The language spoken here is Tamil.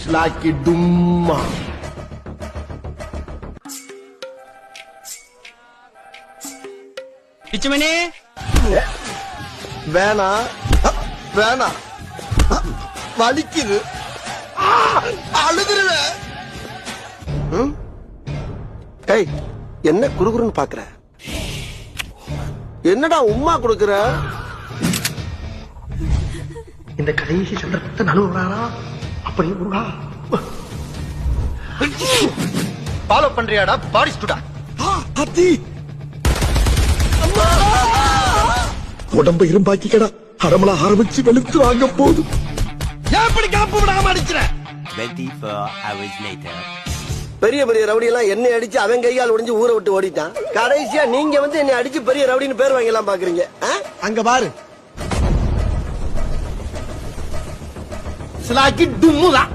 ஸ்லாக்கி டும்மா. பிச்சுமணி வேணா வேணா வலிக்குது, அழுதுருவேன். ஏய், என்ன குறுகுறுன்னு பாக்குற? என்னடா உம்மா கொடுக்குற? இந்த கடைசி சந்தர்ப்பத்தை நழுவுறாரா? அப்படி ஃபாலோ பண்றியாடா பாடிஸ்டுடா? உடம்ப இரும்பாக்கிக்கடா, அரமலா ஆரம்பிச்சு வெளுத்து வாங்க போகுது. எப்படி காப்பு விடாம அடிச்சுற? 24 hours later. பெரிய பெரிய ரவுடி எல்லாம் என்னை அடிச்சு அவன் கையால் ஒடிஞ்சு ஊரை விட்டு ஓடிட்டான். கடைசியா நீங்க வந்து என்னை அடிச்சு பெரிய ரவுடின்னு பேர் வாங்கலாம் பாக்குறீங்க. அங்க பாரு, ஸ்லாக்கி டும்முதான்.